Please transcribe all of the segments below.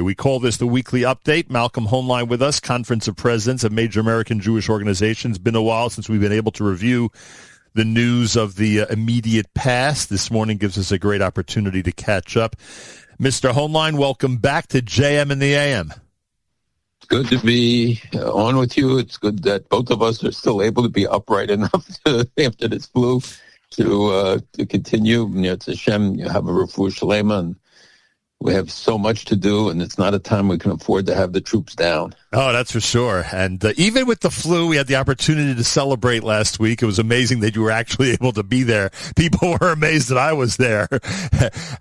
We call this the Weekly Update. Malcolm Hoenlein with us, Conference of Presidents of Major American Jewish Organizations. Been a while since we've been able to review the news of the immediate past. This morning gives us a great opportunity to catch up. Mr. Hoenlein, welcome back to JM in the AM. It's good to be on with you. It's good that both of us are still able to be upright enough after this flu to continue. It's Hashem, you have a refuah shlema, and we have so much to do, and it's not a time we can afford to have the troops down. Oh, that's for sure. And even with the flu, we had the opportunity to celebrate last week. It was amazing that you were actually able to be there. People were amazed that I was there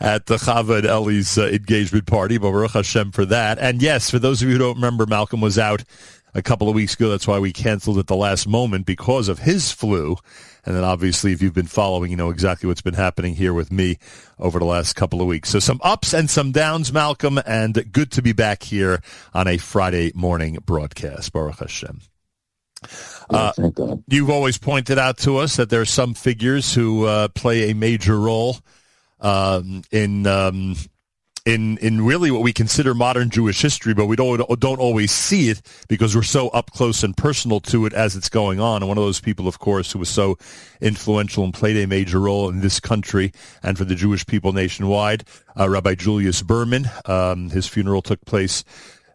at the Chava and Ellie's engagement party. But Baruch Hashem for that. And yes, for those of you who don't remember, Malcolm was out a couple of weeks ago. That's why we canceled at the last moment because of his flu. And then obviously, if you've been following, you know exactly what's been happening here with me over the last couple of weeks. So some ups and some downs, Malcolm, and good to be back here on a Friday morning broadcast. Baruch Hashem. Thank God. You've always pointed out to us that there are some figures who play a major role in really what we consider modern Jewish history, but we don't always see it because we're so up close and personal to it as it's going on. And one of those people, of course, who was so influential and played a major role in this country and for the Jewish people nationwide, Rabbi Julius Berman. His funeral took place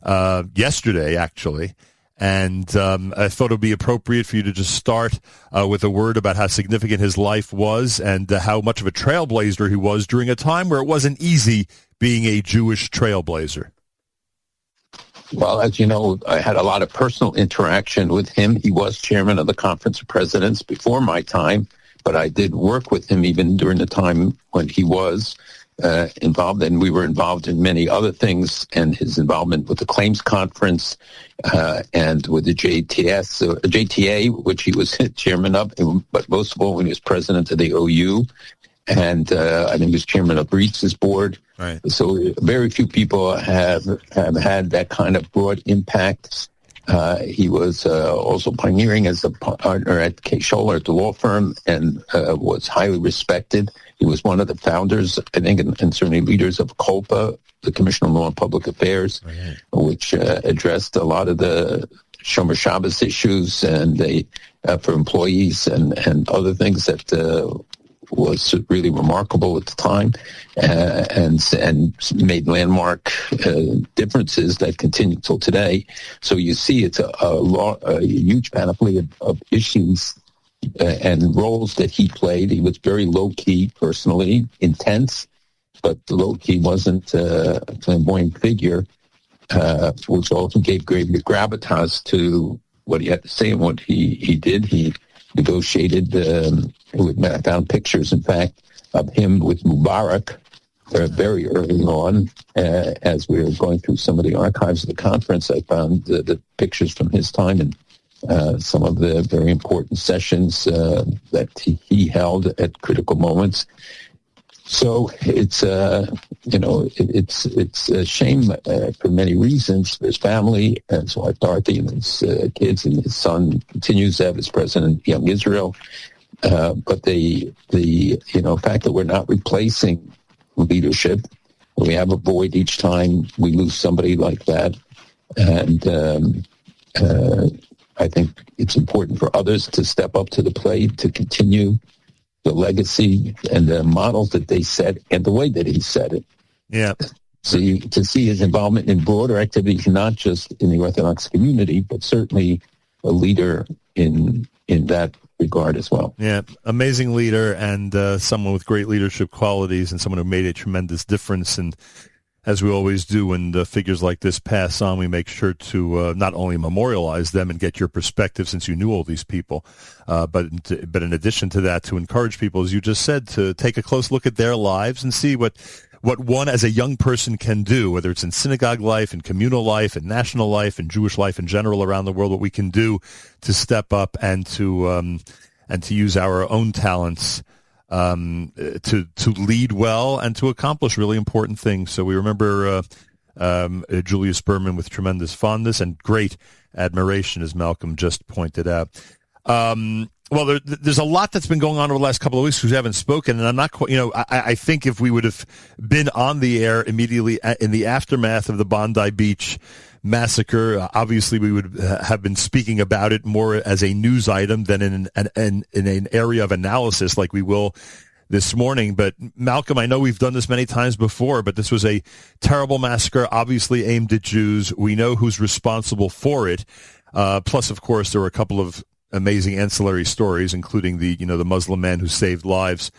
yesterday, actually. And I thought it would be appropriate for you to just start with a word about how significant his life was and how much of a trailblazer he was during a time where it wasn't easy being a Jewish trailblazer. Well, as you know, I had a lot of personal interaction with him. He was chairman of the Conference of Presidents before my time, but I did work with him even during the time when he was involved, and we were involved in many other things, and his involvement with the Claims Conference and with the JTA, which he was chairman of, but most of all when he was president of the OU, and I think he was chairman of REIT's board. Right. So very few people have had that kind of broad impact. He was also pioneering as a partner at K. Scholler at the law firm and was highly respected. He was one of the founders, I think, and certainly leaders of COPA, the Commission on Law and Public Affairs, which addressed a lot of the Shomer Shabbos issues and for employees and other things that was really remarkable at the time, and made landmark differences that continue till today. So you see, it's a huge panoply of issues and roles that he played. He was very low key, personally intense, but the low key wasn't a flamboyant figure, which also gave great gravitas to what he had to say and what he did. He negotiated. I found pictures, in fact, of him with Mubarak very early on. As we were going through some of the archives of the conference, I found the pictures from his time and some of the very important sessions that he held at critical moments. So it's it's a shame for many reasons. His family, his wife Dorothy, and his kids, and his son continues to have his president, Young Israel. But the fact that we're not replacing leadership, we have a void each time we lose somebody like that, and I think it's important for others to step up to the plate to continue the legacy and the models that they set and the way that he set it. Yeah. To see his involvement in broader activities, not just in the Orthodox community, but certainly a leader in that regard as well. Yeah, amazing leader and someone with great leadership qualities and someone who made a tremendous difference. And as we always do when figures like this pass on, we make sure to not only memorialize them and get your perspective since you knew all these people, but in addition to that, to encourage people, as you just said, to take a close look at their lives and see what one as a young person can do, whether it's in synagogue life, in communal life, in national life, in Jewish life in general around the world, what we can do to step up and to use our own talents to lead well and to accomplish really important things. So we remember Julius Berman with tremendous fondness and great admiration, as Malcolm just pointed out. Well, there's a lot that's been going on over the last couple of weeks who haven't spoken, and I'm not quite, I think if we would have been on the air immediately in the aftermath of the Bondi Beach massacre, obviously we would have been speaking about it more as a news item than in an area of analysis like we will this morning. But Malcolm, I know we've done this many times before, but this was a terrible massacre, obviously aimed at Jews. We know who's responsible for it. Plus, of course, there were a couple of amazing ancillary stories, including the Muslim man who saved lives.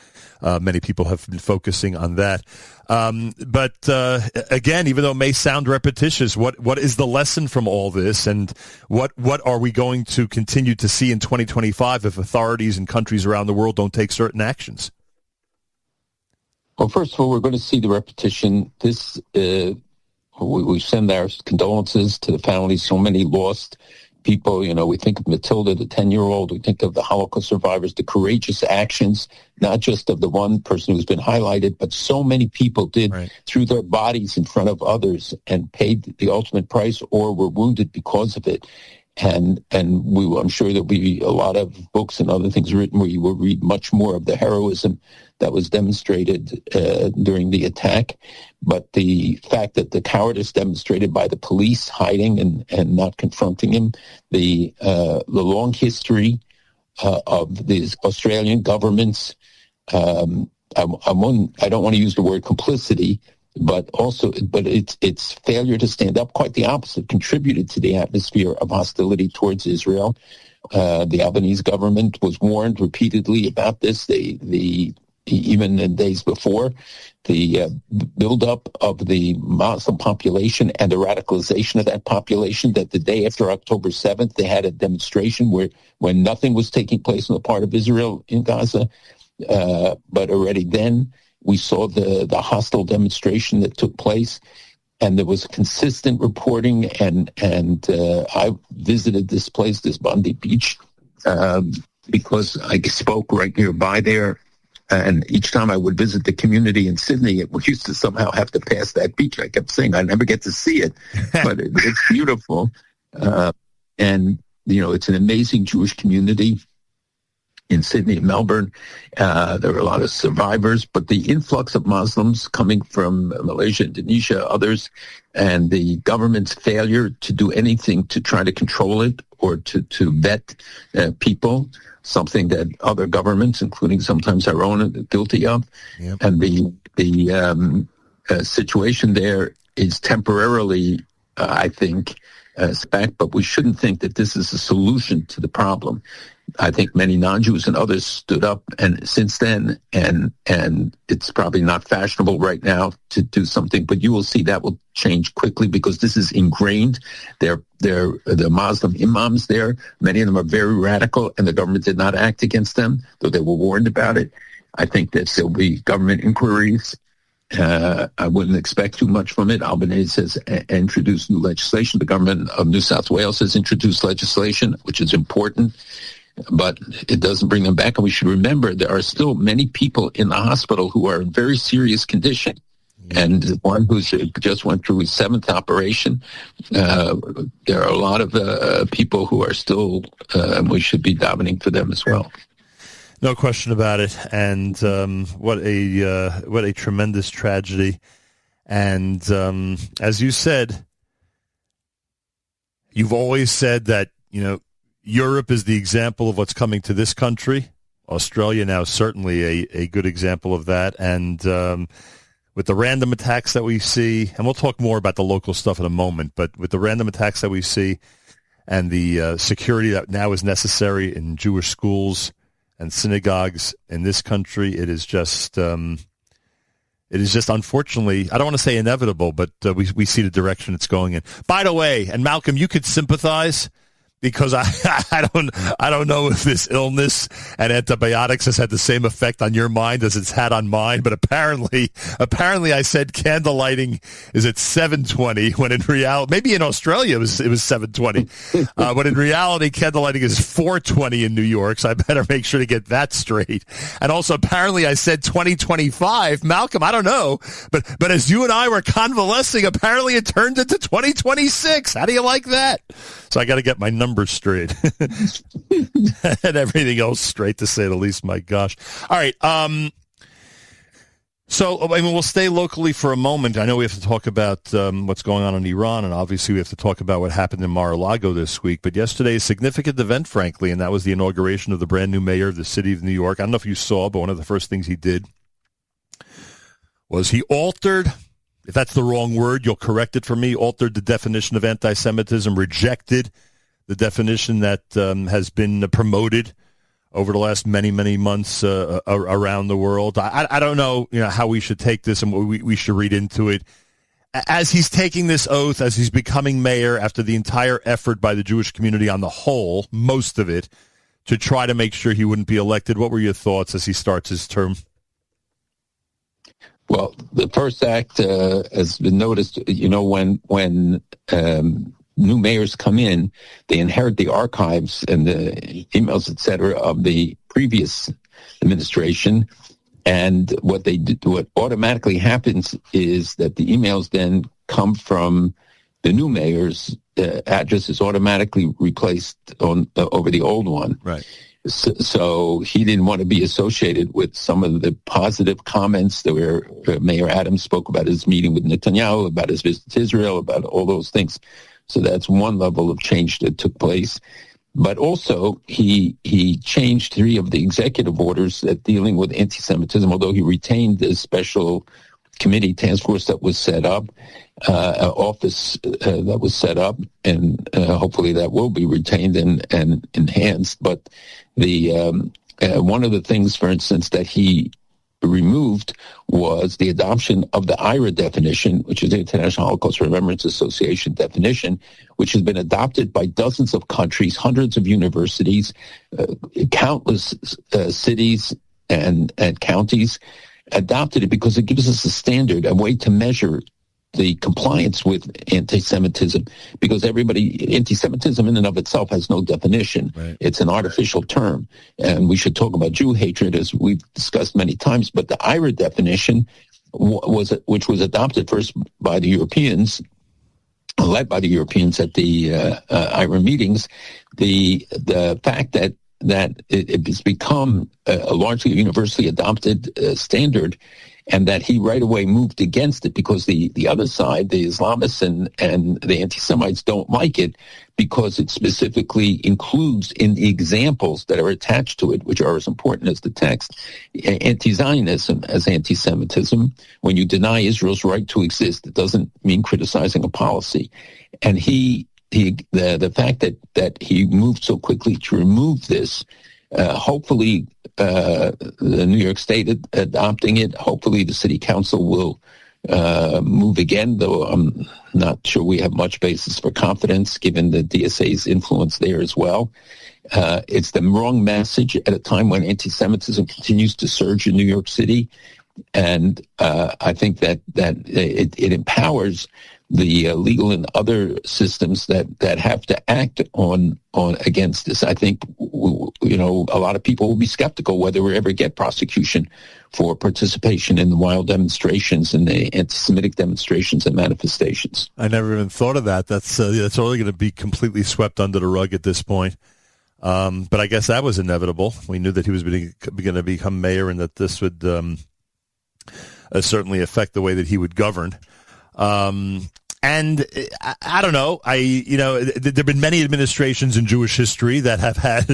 Many people have been focusing on that. But again, even though it may sound repetitious, what is the lesson from all this, and what are we going to continue to see in 2025 if authorities in countries around the world don't take certain actions? Well, first of all, we're going to see the repetition. We send our condolences to the families. So many lost people. We think of Matilda, the 10-year-old. We think of the Holocaust survivors, the courageous actions, not just of the one person who's been highlighted, but so many people did threw their bodies in front of others and paid the ultimate price or were wounded because of it. And I'm sure there'll be a lot of books and other things written where you will read much more of the heroism that was demonstrated during the attack. But the fact that the cowardice demonstrated by the police hiding and not confronting him, the long history of these Australian governments, I don't want to use the word complicity, but its failure to stand up, quite the opposite, contributed to the atmosphere of hostility towards Israel. The Albanese government was warned repeatedly about this. Even in days before, the buildup of the Muslim population and the radicalization of that population, that the day after October 7th, they had a demonstration when nothing was taking place on the part of Israel in Gaza. But already then, we saw the hostile demonstration that took place, and there was consistent reporting. And I visited this place, this Bondi Beach, because I spoke right nearby there. And each time I would visit the community in Sydney, we used to somehow have to pass that beach. I kept saying I never get to see it, but it's beautiful. And, it's an amazing Jewish community in Sydney and Melbourne. There were a lot of survivors, but the influx of Muslims coming from Malaysia, Indonesia, others, and the government's failure to do anything to try to control it or to vet people, something that other governments, including sometimes our own, are guilty of. Yep. And the situation there is temporarily, I think, back, but we shouldn't think that this is a solution to the problem. I think many non-Jews and others stood up and since then, and it's probably not fashionable right now to do something, but you will see that will change quickly because this is ingrained. They're the Muslim imams there. Many of them are very radical, and the government did not act against them, though they were warned about it. I think that there'll be government inquiries. I wouldn't expect too much from it. Albanese has introduced new legislation. The government of New South Wales has introduced legislation, which is important, but it doesn't bring them back. And we should remember there are still many people in the hospital who are in very serious condition. And one who just went through his 7th operation. There are a lot of people who are still, and we should be davening for them as well. No question about it. And what a tremendous tragedy. And as you said, you've always said that, Europe is the example of what's coming to this country. Australia now certainly a good example of that. And with the random attacks that we see, and we'll talk more about the local stuff in a moment, but with the random attacks that we see and the security that now is necessary in Jewish schools and synagogues in this country, it is just unfortunately, I don't want to say inevitable, but we see the direction it's going in. By the way, and Malcolm, you could sympathize, because I don't know if this illness and antibiotics has had the same effect on your mind as it's had on mine, but apparently I said candle lighting is at 7:20 when in reality, maybe in Australia it was 7:20, but in reality candle lighting is 4:20 in New York, so I better make sure to get that straight. And also apparently I said 2025. Malcolm, I don't know, but as you and I were convalescing, apparently it turned into 2026. How do you like that? So I got to get my numbers numbers straight. And everything else straight, to say the least. My gosh. All right. So, I mean, we'll stay locally for a moment. I know we have to talk about what's going on in Iran, and obviously we have to talk about what happened in Mar-a-Lago this week. But yesterday, a significant event, frankly, and that was the inauguration of the brand new mayor of the city of New York. I don't know if you saw, but one of the first things he did was he altered, if that's the wrong word, you'll correct it for me, altered the definition of anti-Semitism, rejected the definition that has been promoted over the last many, many months around the world. I don't know, how we should take this and what we should read into it. As he's taking this oath, as he's becoming mayor, after the entire effort by the Jewish community on the whole, most of it, to try to make sure he wouldn't be elected, what were your thoughts as he starts his term? Well, the first act has been noticed, when new mayors come in, they inherit the archives and the emails, et cetera, of the previous administration. And what automatically happens is that the emails then come from the new mayor's address is automatically replaced over the old one. Right. So he didn't want to be associated with some of the positive comments that were Mayor Adams spoke about his meeting with Netanyahu, about his visit to Israel, about all those things. So that's one level of change that took place. But also, he changed 3 of the executive orders that dealing with anti-Semitism, although he retained this special committee task force that was set up, office that was set up, and hopefully that will be retained and enhanced. But the one of the things, for instance, that he removed was the adoption of the IRA definition, which is the International Holocaust Remembrance Association definition, which has been adopted by dozens of countries, hundreds of universities, countless cities and counties adopted it because it gives us a standard, a way to measure the compliance with anti-Semitism, because anti-Semitism in and of itself has no definition. Right. It's an artificial term, and we should talk about Jew hatred, as we've discussed many times, but the IRA definition which was adopted first by the Europeans, led by the Europeans at the IRA meetings, the fact that it has become a largely universally adopted standard, and that he right away moved against it because the other side, the Islamists and the anti-Semites, don't like it because it specifically includes in the examples that are attached to it, which are as important as the text, anti-Zionism as anti-Semitism. When you deny Israel's right to exist, it doesn't mean criticizing a policy. And the fact that he moved so quickly to remove this, hopefully the New York State adopting it, hopefully the city council will move again, though I'm not sure we have much basis for confidence given the DSA's influence there as well. It's the wrong message at a time when anti-Semitism continues to surge in New York City. And I think that it empowers the legal and other systems that have to act on against this. I think a lot of people will be skeptical whether we ever get prosecution for participation in the wild demonstrations and the anti-Semitic demonstrations and manifestations. I never even thought of that. That's only going to be completely swept under the rug at this point. But I guess that was inevitable. We knew that he was going to become mayor, and that this would certainly affect the way that he would govern. And I don't know. There have been many administrations in Jewish history that have had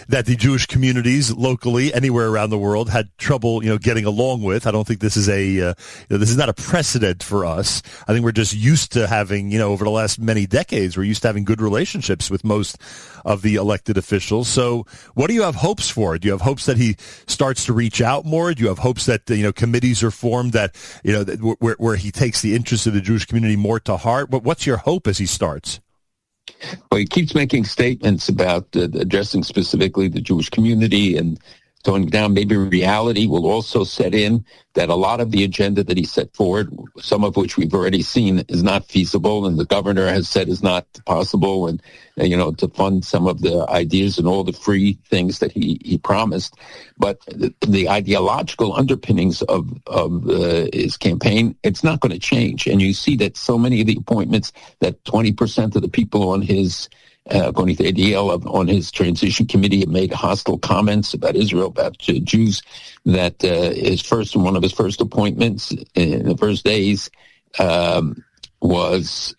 that the Jewish communities locally, anywhere around the world, had trouble, getting along with. I don't think this is this is not a precedent for us. I think we're just used to having, over the last many decades, we're used to having good relationships with most of the elected officials. So, what do you have hopes for? Do you have hopes that he starts to reach out more? Do you have hopes that committees are formed that where he takes the interests of the Jewish community more to heart? What's your hope as he starts? Well, he keeps making statements about addressing specifically the Jewish community and toning down. Maybe reality will also set in that a lot of the agenda that he set forward, some of which we've already seen, is not feasible, and the governor has said is not possible, and to fund some of the ideas and all the free things that he promised. But the ideological underpinnings of his campaign, it's not going to change. And you see that so many of the appointments, that 20% of the people on his according to ADL, on his transition committee, had made hostile comments about Israel, about Jews, that one of his first appointments in the first days was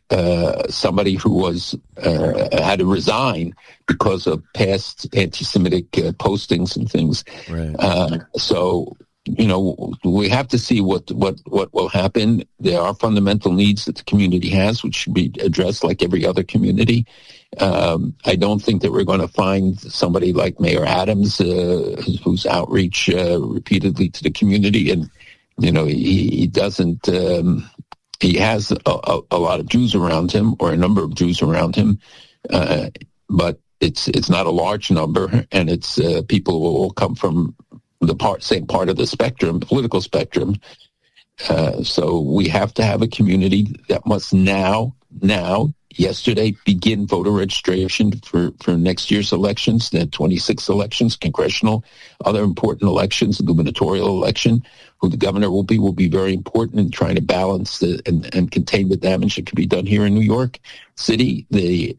somebody who was had to resign because of past anti-Semitic postings and things. Right. So, we have to see what will happen. There are fundamental needs that the community has, which should be addressed like every other community. I don't think that we're going to find somebody like Mayor Adams, whose outreach repeatedly to the community, and he doesn't. He has a lot of Jews around him, or a number of Jews around him, but it's not a large number, and it's people who will come from the same part of the spectrum, political spectrum. So we have to have a community that must yesterday begin voter registration for next year's elections, the 26 elections, congressional, other important elections, the gubernatorial election. Who the governor will be very important in trying to balance and contain the damage that could be done here in New York City. We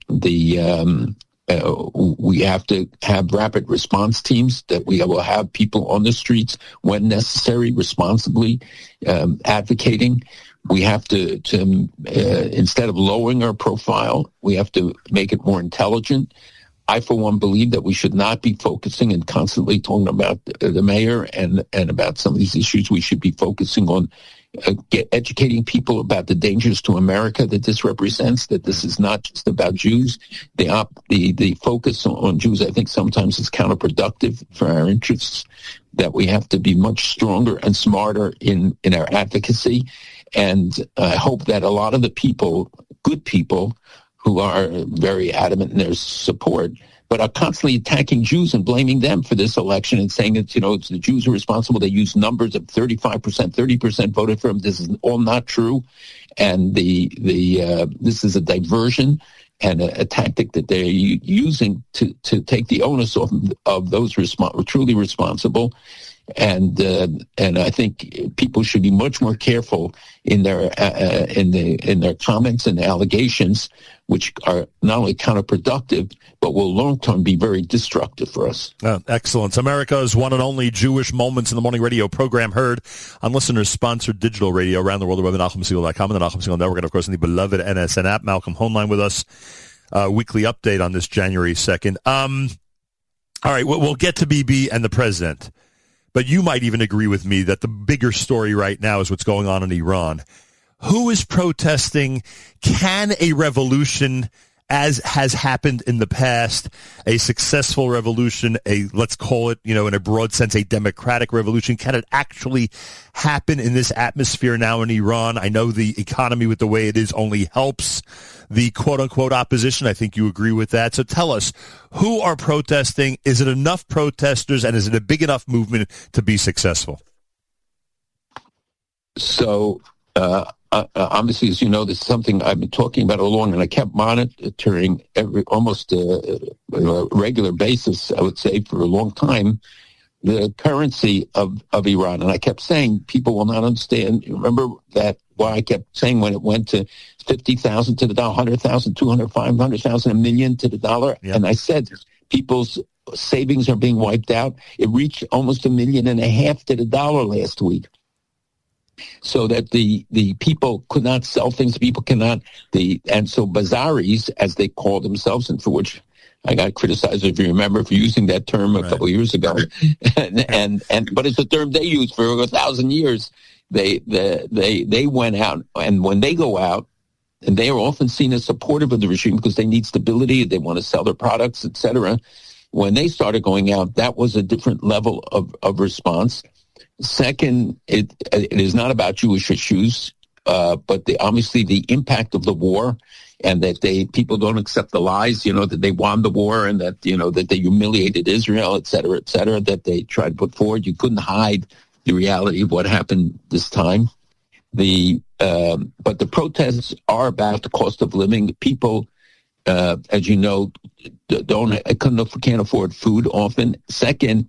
have to have rapid response teams, that we will have people on the streets when necessary, responsibly advocating. We have to instead of lowering our profile, we have to make it more intelligent. I, for one, believe that we should not be focusing and constantly talking about the mayor and about some of these issues. We should be focusing on educating people about the dangers to America that this represents, that this is not just about Jews. The focus on Jews, I think, sometimes is counterproductive for our interests, that we have to be much stronger and smarter in our advocacy. And I hope that a lot of the people, good people, who are very adamant in their support, but are constantly attacking Jews and blaming them for this election and saying that, it's the Jews who are responsible. They use numbers of 35%, 30% voted for them. This is all not true. And this is a diversion and a tactic that they're using to take the onus of those truly responsible. And I think people should be much more careful in their comments and allegations, which are not only counterproductive, but will long-term be very destructive for us. Excellent. America's one and only Jewish Moments in the Morning radio program, heard on listeners-sponsored digital radio around the world, at NachumSegal.com and the Nachum Segal Network, and, of course, in the beloved NSN app. Malcolm Hoenlein with us. Weekly update on this January 2nd. All right, we'll get to BB and the president. But you might even agree with me that the bigger story right now is what's going on in Iran. Who is protesting? Can a revolution, as has happened in the past, a successful revolution, let's call it, in a broad sense, a democratic revolution, can it actually happen in this atmosphere now in Iran? I know the economy with the way it is only helps the quote-unquote opposition. I think you agree with that. So tell us, who are protesting? Is it enough protesters, and is it a big enough movement to be successful? So, obviously, as you know, this is something I've been talking about all along, and I kept monitoring almost a regular basis, I would say, for a long time, the currency of Iran. And I kept saying people will not understand. Remember that why I kept saying when it went to 50,000 to the dollar, 100,000, 200, 500,000, a million to the dollar. Yep. And I said people's savings are being wiped out. It reached almost 1.5 million to the dollar last week. So that the people could not sell things, people cannot, and so bazaris, as they call themselves, and for which I got criticized, if you remember, for using that term a couple of years ago, but it's a term they used for 1,000 years. They went out, and when they go out, and they are often seen as supportive of the regime because they need stability, they want to sell their products, etc. When they started going out, that was a different level of response. Second, it is not about Jewish issues, but obviously the impact of the war, and that people don't accept the lies, that they won the war, and that that they humiliated Israel, et cetera, that they tried to put forward. You couldn't hide the reality of what happened this time. But the protests are about the cost of living. People, as you know, can't afford food often. Second,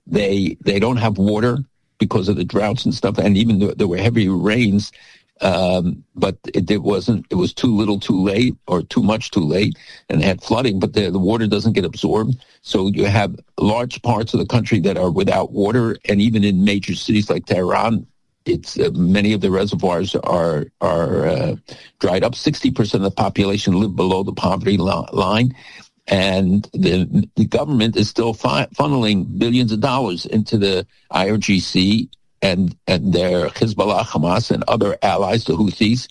they don't have water because of the droughts and stuff, and even though there were heavy rains, But it wasn't. It was too little, too late, or too much, too late, and had flooding. But the water doesn't get absorbed, so you have large parts of the country that are without water, and even in major cities like Tehran, it's many of the reservoirs are dried up. 60% of the population live below the poverty line. And the government is still funneling billions of dollars into the IRGC and their Hezbollah, Hamas, and other allies, the Houthis.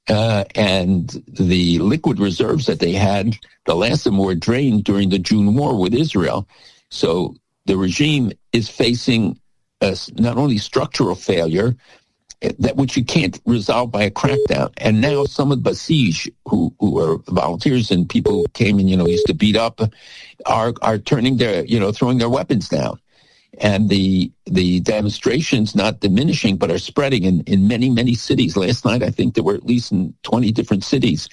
And the liquid reserves that they had, the last of them were drained during the June war with Israel. So the regime is facing not only structural failure, that which you can't resolve by a crackdown. And now some of the Basij, who are volunteers and people who came and, used to beat up, are turning their, throwing their weapons down. And the demonstrations not diminishing, but are spreading in many, many cities. Last night, I think there were at least in 20 different cities.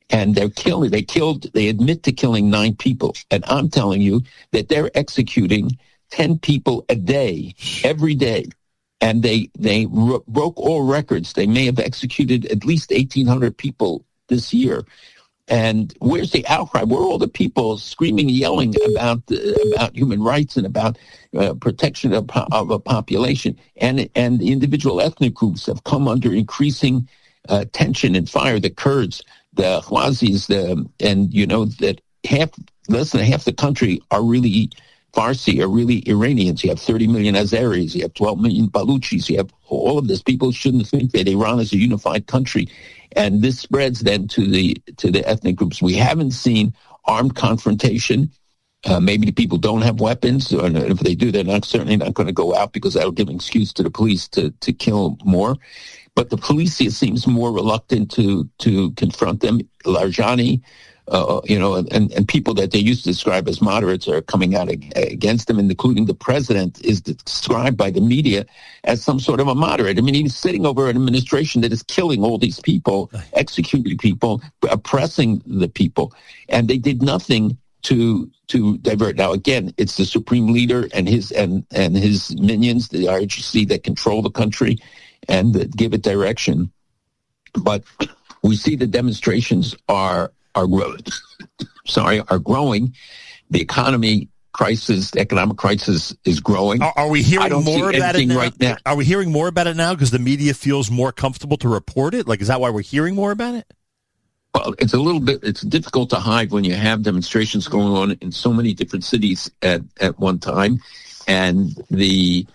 And they admit to killing 9 people. And I'm telling you that they're executing 10 people a day, every day. And they broke all records. They may have executed at least 1,800 people this year. And where's the outcry? Where are all the people screaming, yelling about human rights and about protection of a population? And the individual ethnic groups have come under increasing tension and fire. The Kurds, the Khwazis, that less than half the country are really Farsi, are really Iranians. You have 30 million Azeris. You have 12 million Baluchis. You have all of this. People shouldn't think that Iran is a unified country. And this spreads then to the ethnic groups. We haven't seen armed confrontation. Maybe the people don't have weapons, or if they do, they're certainly not going to go out because that'll give an excuse to the police to kill more. But the police seems more reluctant to confront them. Larjani, and people that they used to describe as moderates are coming out against them, including the president is described by the media as some sort of a moderate. I mean, he's sitting over an administration that is killing all these people, executing people, oppressing the people, and they did nothing to divert. Now, again, it's the supreme leader and his minions, the IRGC, that control the country and that give it direction. But we see the demonstrations are growing. The economic crisis is growing. Are we hearing more about it now? Right now? Are we hearing more about it now because the media feels more comfortable to report it? Like, is that why we're hearing more about it? Well, it's difficult to hide when you have demonstrations going on in so many different cities at one time, and the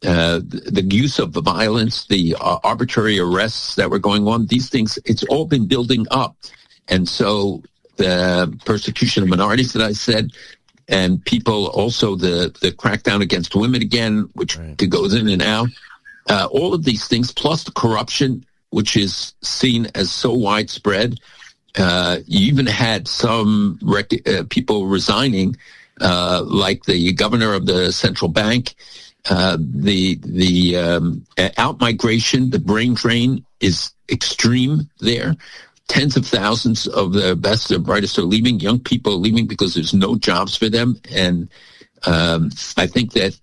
use of the violence, the arbitrary arrests that were going on, these things, it's all been building up. And so the persecution of minorities that I said, and people also the crackdown against women again, which goes in and out, all of these things, plus the corruption, which is seen as so widespread. You even had some people resigning, like the governor of the central bank. The out-migration, the brain drain is extreme there. Tens of thousands of the best and brightest are leaving. Young people are leaving because there's no jobs for them. And I think that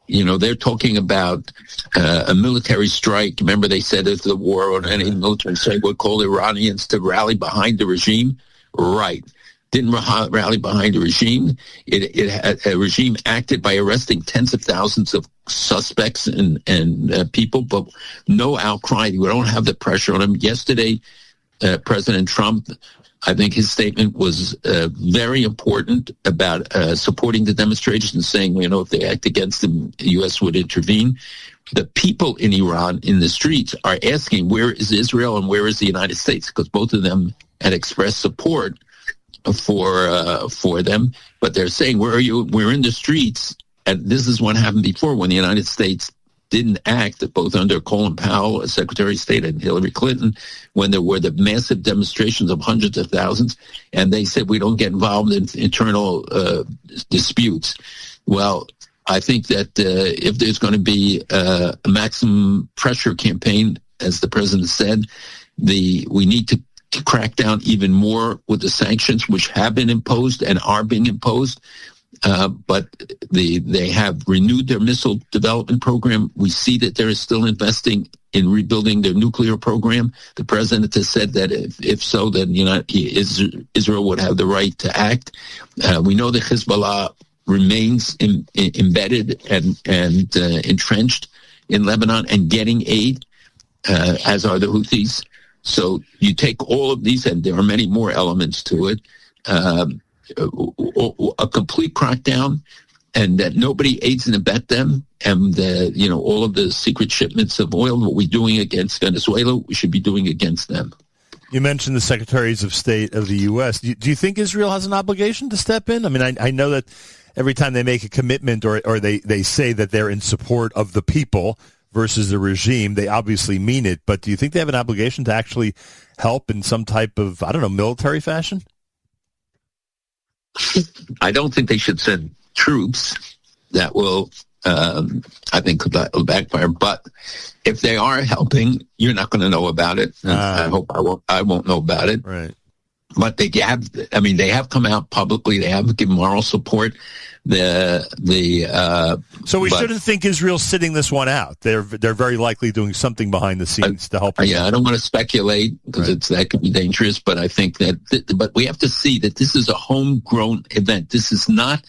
they're talking about a military strike. Remember, they said if the war or any military strike would call Iranians to rally behind the regime. Right. Didn't rally behind the regime. A regime acted by arresting tens of thousands of suspects and people, but no outcry. We don't have the pressure on them. Yesterday, President Trump, I think his statement was very important about supporting the demonstrations, saying, if they act against them, the U.S. would intervene. The people in Iran in the streets are asking, where is Israel and where is the United States? Because both of them had expressed support for them, but they're saying, where are you? We're in the streets. And this is what happened before when the United States didn't act, both under Colin Powell as Secretary of State and Hillary Clinton, when there were the massive demonstrations of hundreds of thousands, and they said we don't get involved in internal disputes. Well, I think that if there's going to be a maximum pressure campaign, as the president said, we need to crack down even more with the sanctions which have been imposed and are being imposed. but they have renewed their missile development program. We see that they're still investing in rebuilding their nuclear program. The president has said that if so, then Israel would have the right to act. We know that Hezbollah remains embedded and entrenched in Lebanon and getting aid, as are the Houthis. So you take all of these, and there are many more elements to it. A complete crackdown, and that nobody aids and abet them, and all of the secret shipments of oil. What we're doing against Venezuela, we should be doing against them. You mentioned the secretaries of state of the U.S. Do you think Israel has an obligation to step in? I mean, I know that every time they make a commitment or they say that they're in support of the people versus the regime, they obviously mean it. But do you think they have an obligation to actually help in some type of, military fashion? I don't think they should send troops. That will, I think, could backfire. But if they are helping, you're not going to know about it. I hope I won't know about it. Right. But they have come out publicly. They have given moral support. So we shouldn't think Israel's sitting this one out. They're very likely doing something behind the scenes to help. Yeah, I don't want to speculate because that could be dangerous. But I think but we have to see that this is a homegrown event. This is not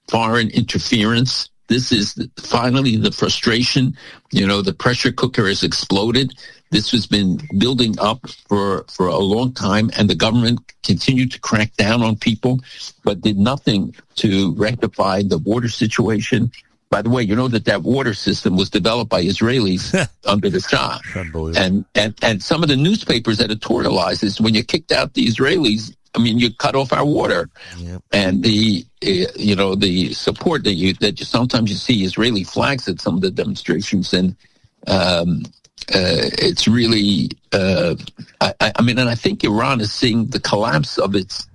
foreign interference. This is finally the frustration. The pressure cooker has exploded. This has been building up for a long time, and the government continued to crack down on people, but did nothing to rectify the water situation. By the way, that water system was developed by Israelis under the Shah. And some of the newspapers editorialized this. When you kicked out the Israelis, you cut off our water. Yep. And the support that sometimes you see Israeli flags at some of the demonstrations, and it's really, and I think Iran is seeing the collapse of its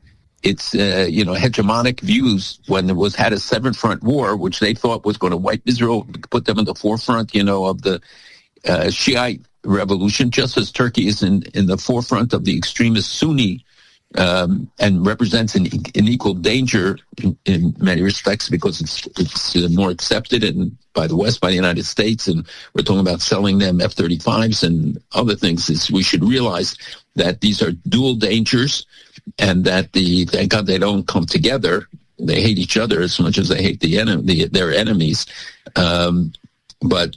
hegemonic views when it had a seven-front war, which they thought was going to wipe Israel, put them in the forefront, of the Shiite revolution, just as Turkey is in the forefront of the extremist Sunni and represents an equal danger in many respects because it's more accepted and by the West, by the United States, and we're talking about selling them F-35s and other things. We should realize that these are dual dangers, and that thank God they don't come together. They hate each other as much as they hate their enemies. But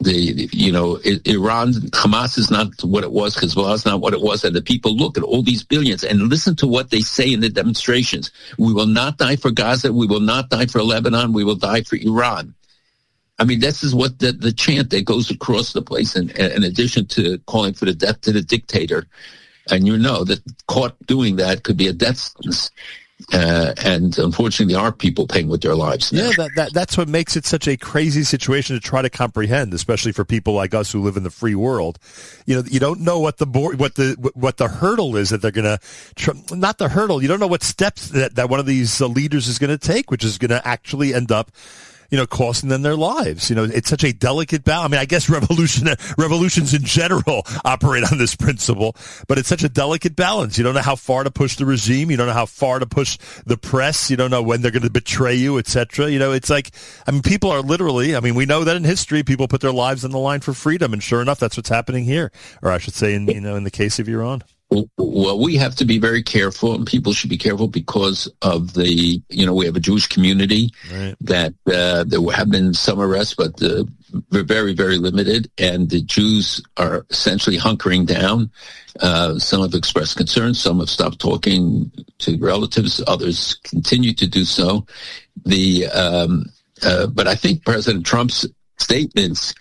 Iran, Hamas is not what it was, Hezbollah is not what it was, and the people look at all these billions and listen to what they say in the demonstrations. We will not die for Gaza. We will not die for Lebanon. We will die for Iran. This is what the chant that goes across the place, in addition to calling for the death to the dictator. And that caught doing that could be a death sentence. And unfortunately, there are people paying with their lives now. Yeah, that's what makes it such a crazy situation to try to comprehend, especially for people like us who live in the free world. You don't know what the hurdle is that they're going to not the hurdle. You don't know what steps that one of these leaders is going to take, which is going to actually end up costing them their lives. It's such a delicate balance. I guess revolutions in general operate on this principle, but it's such a delicate balance. You don't know how far to push the regime. You don't know how far to push the press. You don't know when they're going to betray you, etc. It's like, people are literally, we know that in history, people put their lives on the line for freedom, and sure enough, that's what's happening here. Or I should say, in the case of Iran. Well, we have to be very careful, and people should be careful because of we have a Jewish community, right, that there have been some arrests, but they're very, very limited, and the Jews are essentially hunkering down. Some have expressed concerns, some have stopped talking to relatives, others continue to do so. But I think President Trump's statements,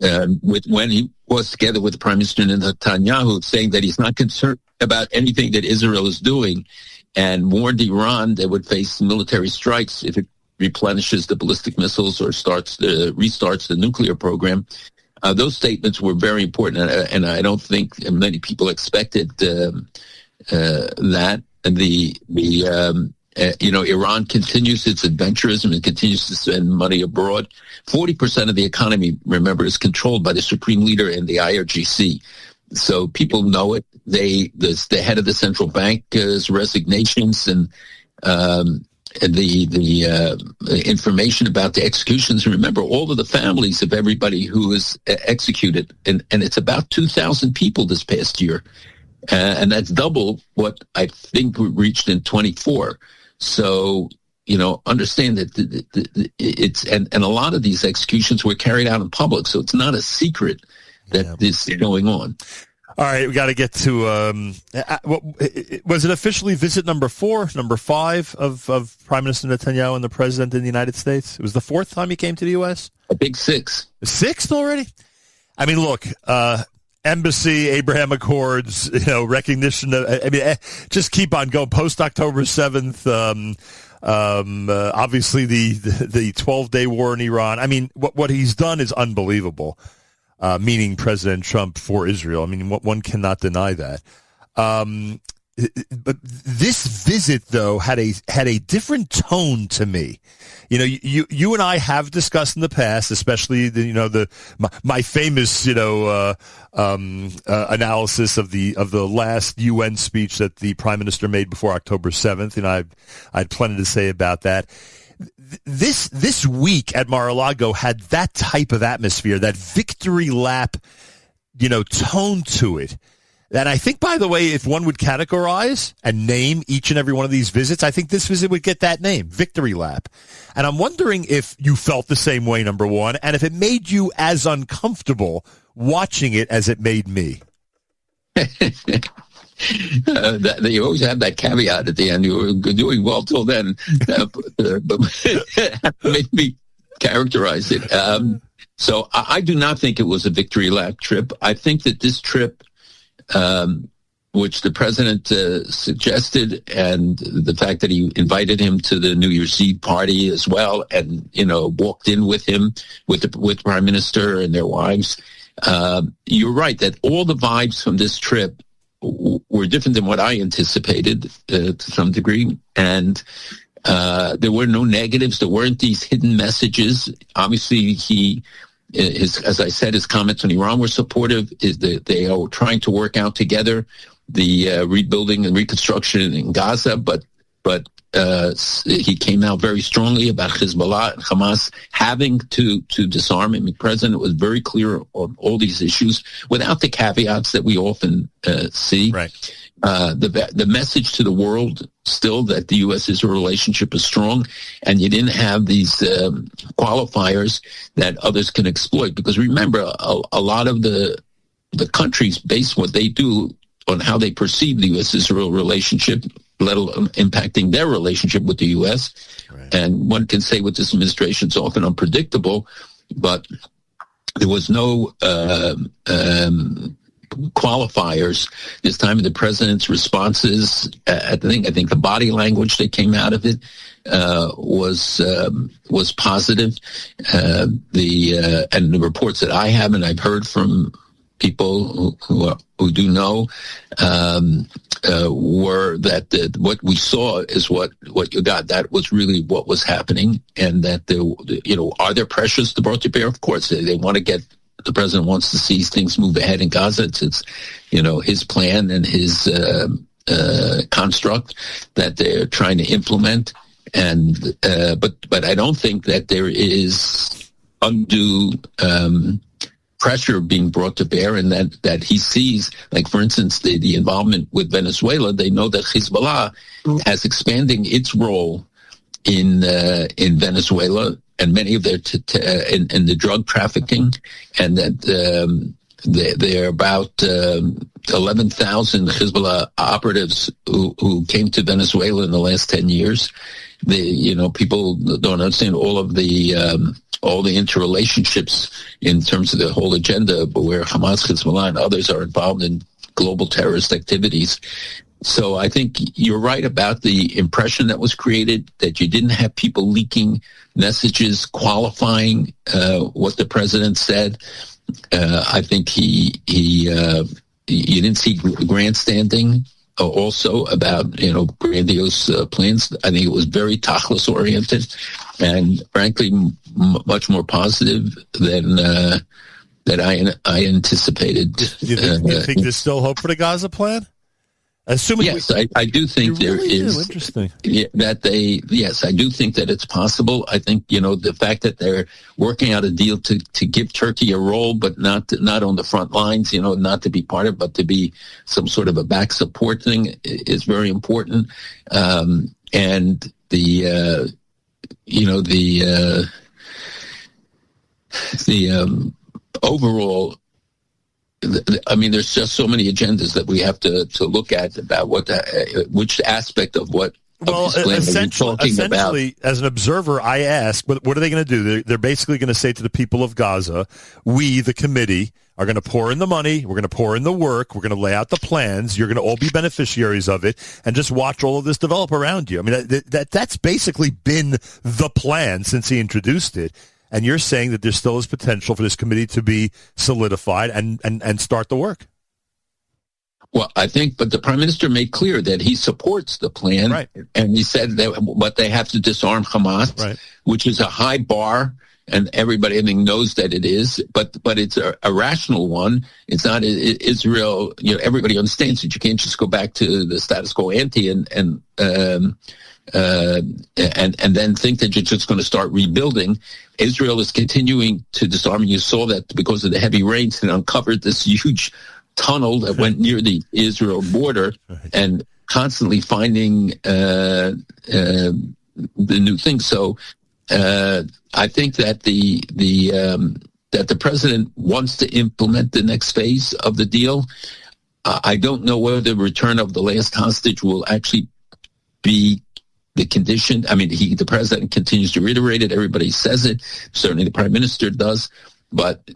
when he was together with Prime Minister Netanyahu, saying that he's not concerned about anything that Israel is doing, and warned Iran they would face military strikes if it replenishes the ballistic missiles or restarts the nuclear program. Those statements were very important, and I don't think many people expected that. Iran continues its adventurism and continues to spend money abroad. 40% of the economy, remember, is controlled by the supreme leader and the IRGC. So people know it. The head of the central bank's resignations, and the information about the executions. Remember, all of the families of everybody who was executed, and it's about 2,000 people this past year, and that's double what I think we reached in 24. So, understand that it's and a lot of these executions were carried out in public, so it's not a secret that this is going on. All right, we got to get to, was it officially visit number 4, number 5 of Prime Minister Netanyahu and the President in the United States? It was the 4th time he came to the U.S.? I think 6. 6th already? I mean, look, embassy, Abraham Accords, recognition. Just keep on going. Post-October 7th, obviously the 12-day war in Iran. I mean, what he's done is unbelievable. Meaning President Trump for Israel. I mean, one cannot deny that. But this visit, though, had a different tone to me. You and I have discussed in the past, especially my famous analysis of the last UN speech that the Prime Minister made before October 7th. I had plenty to say about that. This week at Mar-a-Lago had that type of atmosphere, that victory lap, tone to it. And I think, by the way, if one would categorize and name each and every one of these visits, I think this visit would get that name, victory lap. And I'm wondering if you felt the same way, number one, and if it made you as uncomfortable watching it as it made me. You always have that caveat at the end. You were doing well till then, but made me characterize it. So I do not think it was a victory lap trip. I think that this trip, which the president suggested, and the fact that he invited him to the New Year's Eve party as well, and walked in with him with the Prime Minister and their wives. You're right that all the vibes from this trip were different than what I anticipated to some degree. And there were no negatives. There weren't these hidden messages. Obviously, as I said, his comments on Iran were supportive. They are trying to work out together the rebuilding and reconstruction in Gaza, but he came out very strongly about Hezbollah and Hamas having to disarm. I mean, the president was very clear on all these issues without the caveats that we often see. Right. The message to the world still that the U.S.-Israel relationship is strong, and you didn't have these qualifiers that others can exploit. Because remember, a lot of the countries base what they do on how they perceive the U.S.-Israel relationship, let alone impacting their relationship with the U.S. Right. And one can say with this administration, it's often unpredictable, but there was no qualifiers this time. The president's responses, I think the body language that came out of it was positive. And the reports that I have and I've heard from people who do know were that what we saw is what you got. That was really what was happening, and that are there pressures to brought to bear? Of course, they want to get. The president wants to see things move ahead in Gaza. It's his plan and his construct that they're trying to implement, and but I don't think that there is undue pressure being brought to bear, and that he sees, like, for instance, the involvement with Venezuela. They know that Hezbollah has expanding its role in Venezuela and many of their in the drug trafficking, and that there are about 11,000 Hezbollah operatives who came to Venezuela in the last 10 years. People don't understand all the interrelationships in terms of the whole agenda, but where Hamas, Hezbollah, and others are involved in global terrorist activities. So I think you're right about the impression that was created, that you didn't have people leaking messages qualifying what the president said. I think you didn't see grandstanding also about grandiose plans. I think it was very tachlis oriented, and frankly much more positive than that I anticipated. You think there's still hope for the Gaza plan? Assuming yes, I do think there really is interesting that they. Yes, I do think that it's possible. I think the fact that they're working out a deal to give Turkey a role, but not on the front lines. Not to be part of, but to be some sort of a back support thing is very important. And the overall. I mean, there's just so many agendas that we have to look at about which aspect of what. Well, essentially, as an observer, I ask, what are they going to do? They're basically going to say to the people of Gaza, we, the committee, are going to pour in the money, we're going to pour in the work, we're going to lay out the plans, you're going to all be beneficiaries of it, and just watch all of this develop around you. I mean, that's basically been the plan since he introduced it. And you're saying that there still is potential for this committee to be solidified and start the work. Well, I think, but the prime minister made clear that he supports the plan, right. And he said that they have to disarm Hamas, right. Which is a high bar, and everybody I think knows that it is. But it's a rational one. It's not Israel. Everybody understands that you can't just go back to the status quo ante and then think that you're just going to start rebuilding. Israel is continuing to disarm. You saw that because of the heavy rains and uncovered this huge tunnel that went near the Israel border, and constantly finding the new thing. So I think that the president wants to implement the next phase of the deal. I don't know whether the return of the last hostage will actually be the condition. I mean, the president continues to reiterate it. Everybody says it. Certainly the prime minister does. But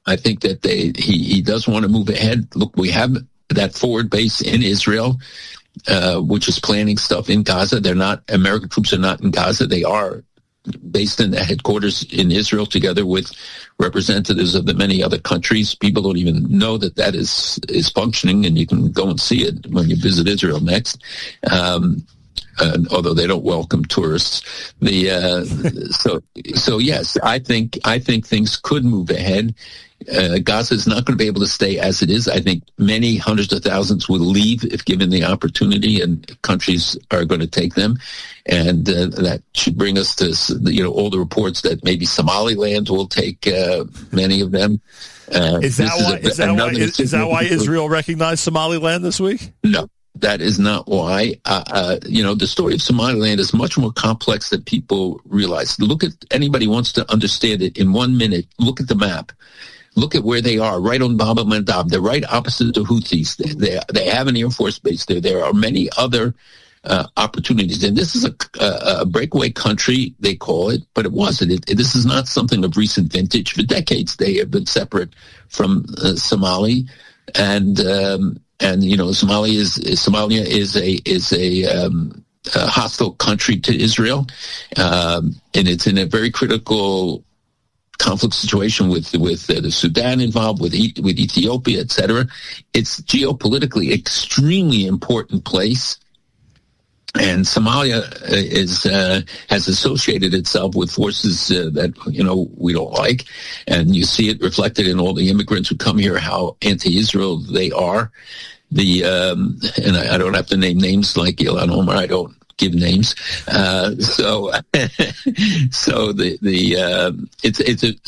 I think that he does want to move ahead. Look, we have that forward base in Israel, which is planning stuff in Gaza. American troops are not in Gaza. They are based in the headquarters in Israel together with representatives of the many other countries. People don't even know that is functioning, and you can go and see it when you visit Israel next. Although they don't welcome tourists, so yes, I think things could move ahead. Gaza is not going to be able to stay as it is. I think many hundreds of thousands will leave if given the opportunity, and countries are going to take them. And that should bring us to all the reports that maybe Somaliland will take many of them. Is that why Israel recognized Somaliland this week? No. That is not why. The story of Somaliland is much more complex than people realize. Anybody wants to understand it in 1 minute, look at the map. Look at where they are, right on Bab el-Mandab. They're right opposite the Houthis. They have an Air Force base there. There are many other opportunities. And this is a breakaway country, they call it, but it wasn't. This is not something of recent vintage. For decades, they have been separate from Somali. And Somalia is a hostile country to Israel, and it's in a very critical conflict situation with the Sudan involved, with Ethiopia, etc. It's geopolitically extremely important place, and Somalia has associated itself with forces that we don't like, and you see it reflected in all the immigrants who come here, how anti-Israel they are. And I don't have to name names like Ilan Omar. I don't give names. It's a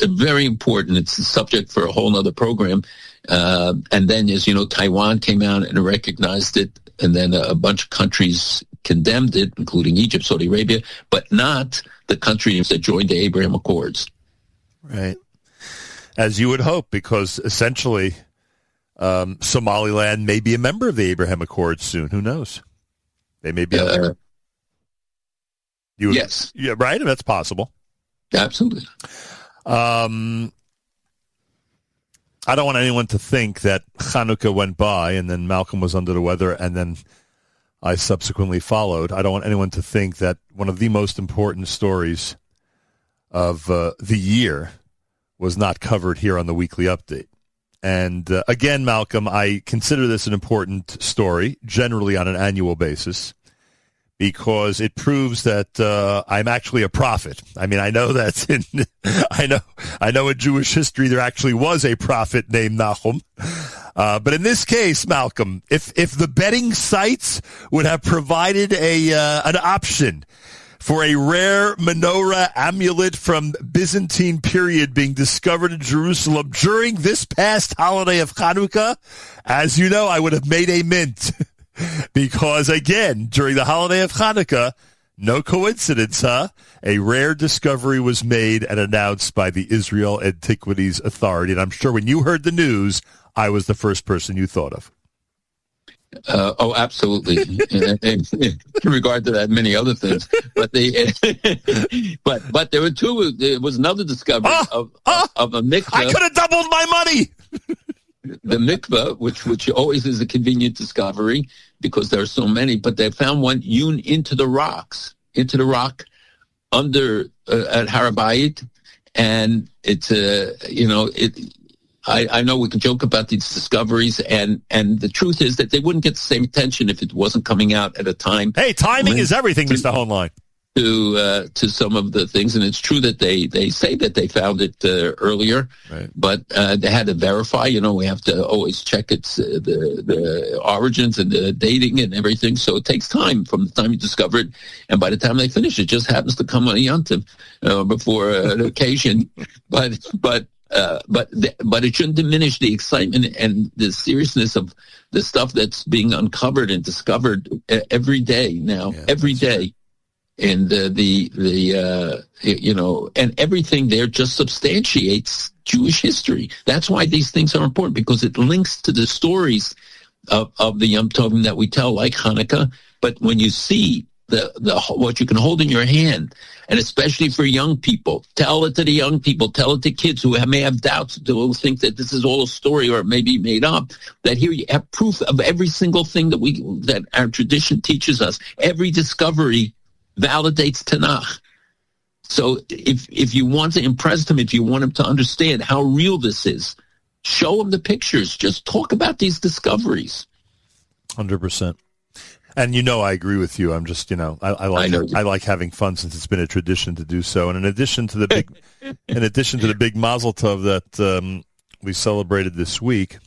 very important. It's a subject for a whole nother program. And then, as you know, Taiwan came out and recognized it, and then a bunch of countries condemned it, including Egypt, Saudi Arabia, but not the countries that joined the Abraham Accords. Right. As you would hope, because essentially Somaliland may be a member of the Abraham Accords soon. Who knows? They may be a member. Yes. Yeah, right? That's possible. Absolutely. I don't want anyone to think that Hanukkah went by and then Malcolm was under the weather and then I subsequently followed. I don't want anyone to think that one of the most important stories of the year was not covered here on the Weekly Update. And again, Malcolm, I consider this an important story, generally on an annual basis, because it proves that I'm actually a prophet. I mean, I know that's I know in Jewish history there actually was a prophet named Nachum. But in this case, Malcolm, if the betting sites would have provided an option for a rare menorah amulet from Byzantine period being discovered in Jerusalem during this past holiday of Hanukkah, as you know, I would have made a mint. Because, again, during the holiday of Hanukkah, no coincidence, huh? A rare discovery was made and announced by the Israel Antiquities Authority. And I'm sure when you heard the news, I was the first person you thought of. Absolutely. In regard to that, many other things, but but there were two. There was another discovery of a mikveh. I could have doubled my money. The mikveh, which always is a convenient discovery because there are so many, but they found one hewn into the rock under at Har HaBayit, and it's I know we can joke about these discoveries, and the truth is that they wouldn't get the same attention if it wasn't coming out at a time. Hey, timing is everything, Mr. Hoenlein. To some of the things, and it's true that they say that they found it earlier, right. But they had to verify. We have to always check its the origins and the dating and everything. So it takes time from the time you discover it, and by the time they finish, it just happens to come on a yontif before an occasion. But it shouldn't diminish the excitement and the seriousness of the stuff that's being uncovered and discovered every day now, every day. Right. And and everything there just substantiates Jewish history. That's why these things are important, because it links to the stories of the Yom Tovim that we tell, like Hanukkah. But when you see what you can hold in your hand, and especially for young people, tell it to the young people, tell it to kids who may have doubts, who think that this is all a story or it may be made up, that here you have proof of every single thing that our tradition teaches us. Every discovery validates Tanakh. So if you want to impress them, if you want them to understand how real this is, show them the pictures. Just talk about these discoveries. 100%. And I agree with you. I'm just, I like having fun, since it's been a tradition to do so. And in addition to the big Mazel Tov that we celebrated this week,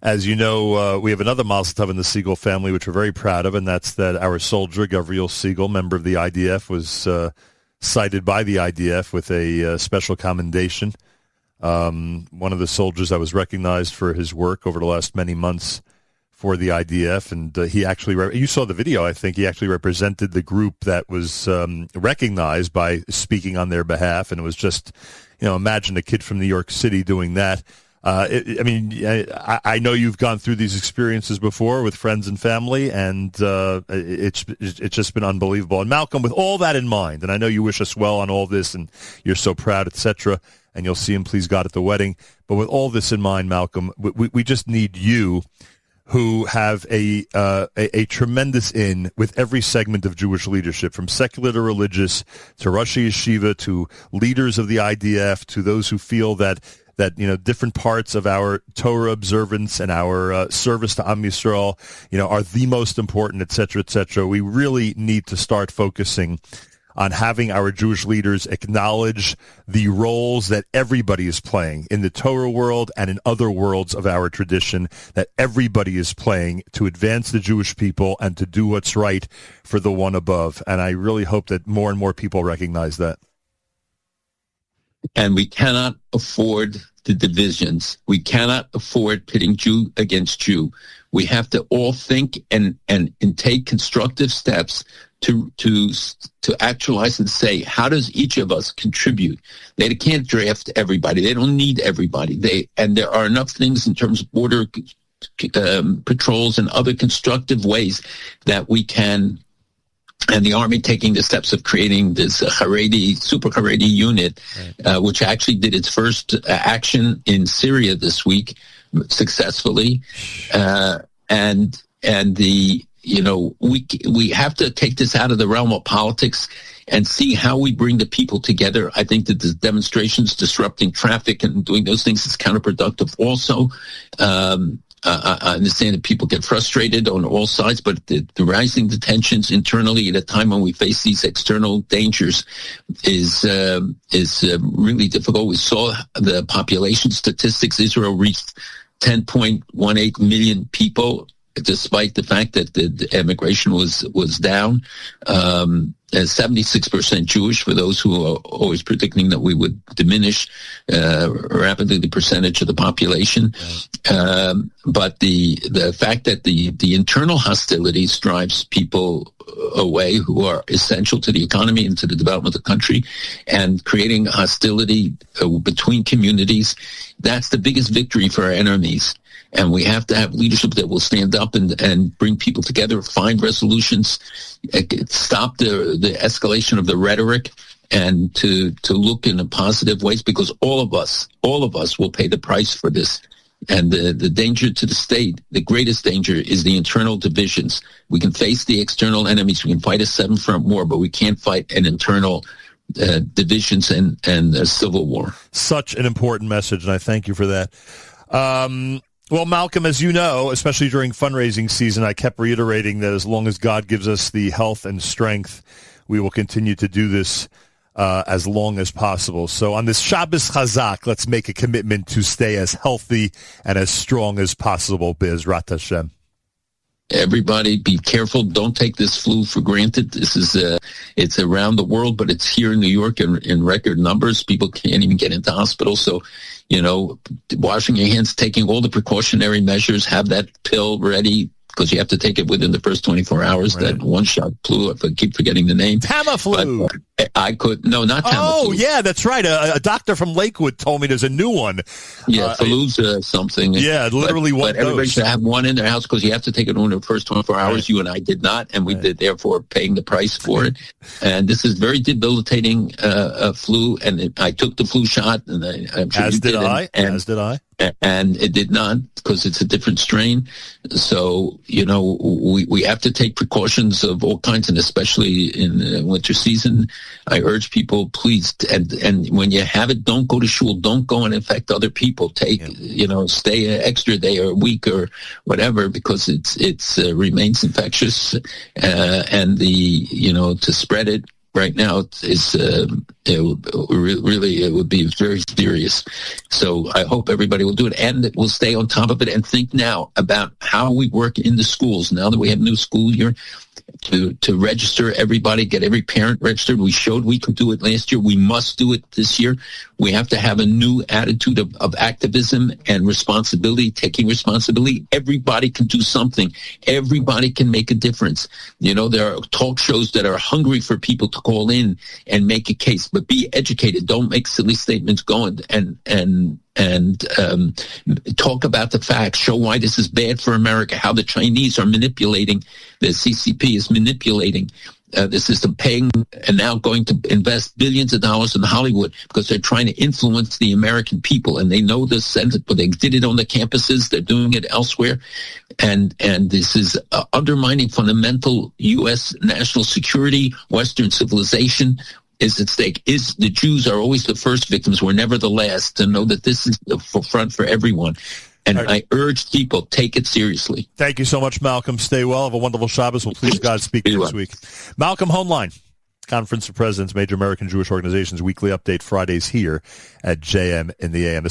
as you know, we have another Mazel Tov in the Segal family, which we're very proud of, and that's that our soldier, Gavriel Segal, member of the IDF, was cited by the IDF with a special commendation. One of the soldiers that was recognized for his work over the last many months for the IDF, and he actually, you saw the video, I think, he actually represented the group that was recognized by speaking on their behalf, and it was just, imagine a kid from New York City doing that. I know you've gone through these experiences before with friends and family, and it's just been unbelievable. And Malcolm, with all that in mind, and I know you wish us well on all this, and you're so proud, etc., and you'll see him, please God, at the wedding. But with all this in mind, Malcolm, we just need you, who have a tremendous in with every segment of Jewish leadership, from secular to religious, to Rosh Yeshiva, to leaders of the IDF, to those who feel that different parts of our Torah observance and our service to Am Yisrael, are the most important, et cetera, et cetera. We really need to start focusing on having our Jewish leaders acknowledge the roles that everybody is playing in the Torah world and in other worlds of our tradition, that everybody is playing to advance the Jewish people and to do what's right for the one above. And I really hope that more and more people recognize that. And we cannot afford the divisions. We cannot afford pitting Jew against Jew. We have to all think and take constructive steps to actualize and say, how does each of us contribute? They can't draft everybody. They don't need everybody. And there are enough things in terms of border patrols and other constructive ways that we can. And the Army taking the steps of creating this super Haredi unit, right, which actually did its first action in Syria this week successfully. And we have to take this out of the realm of politics and see how we bring the people together. I think that the demonstrations disrupting traffic and doing those things is counterproductive also. I understand that people get frustrated on all sides, but the rising tensions internally at a time when we face these external dangers is really difficult. We saw the population statistics. Israel reached 10.18 million people, despite the fact that the immigration was down. 76% Jewish, for those who are always predicting that we would diminish rapidly the percentage of the population. But the fact that the internal hostilities drives people away who are essential to the economy and to the development of the country, and creating hostility between communities, that's the biggest victory for our enemies. And we have to have leadership that will stand up and bring people together, find resolutions, stop the escalation of the rhetoric, and to look in a positive ways, because all of us will pay the price for this. And the danger to the state, the greatest danger, is the internal divisions. We can face the external enemies. We can fight a seven-front war, but we can't fight an internal divisions and a civil war. Such an important message, and I thank you for that. Well, Malcolm, as you know, especially during fundraising season, I kept reiterating that as long as God gives us the health and strength, we will continue to do this as long as possible. So on this Shabbos Chazak, let's make a commitment to stay as healthy and as strong as possible, Be'ezrat Hashem. Everybody be careful. Don't take this flu for granted. This is it's around the world, but it's here in New York in record numbers. People can't even get into hospitals. So, washing your hands, taking all the precautionary measures, have that pill ready, because you have to take it within the first 24 hours. Right. That one-shot flu, if I keep forgetting the name. Tamiflu. Not Tamiflu. Oh, yeah, that's right. A doctor from Lakewood told me there's a new one. Yeah, Fallujah something. Yeah, literally one But everybody should have one in their house, because you have to take it in the first 24 hours. Right. You and I did not, and we did, therefore, paying the price for it. And this is very debilitating flu, and I took the flu shot, and I'm sure As you did. As did I. And it did not, because it's a different strain. So, we have to take precautions of all kinds, and especially in the winter season. I urge people, please, and when you have it, don't go to shul, don't go and infect other people. Stay an extra day or a week or whatever, because it's remains infectious, and to spread it right now it would be very serious. So I hope everybody will do it, and will stay on top of it, and think now about how we work in the schools now that we have new school year, to register everybody, get every parent registered. We showed we could do it last year. We must do it this year. We have to have a new attitude of activism and responsibility, taking responsibility. Everybody can do something. Everybody can make a difference. There are talk shows that are hungry for people to call in and make a case, but be educated. Don't make silly statements. Go and talk about the facts, show why this is bad for America, how the Chinese are manipulating, the CCP is manipulating the system, paying and now going to invest billions of dollars in Hollywood because they're trying to influence the American people, and they know this, but they did it on the campuses, they're doing it elsewhere, and this is undermining fundamental U.S. national security, Western civilization is at stake. The Jews are always the first victims. We're never the last. To know that this is the front for everyone. And right. I urge people, take it seriously. Thank you so much, Malcolm. Stay well. Have a wonderful Shabbos. We'll please God speak this week. Malcolm Hoenlein, Conference of Presidents, Major American Jewish Organizations, weekly update Fridays here at JM in the AM.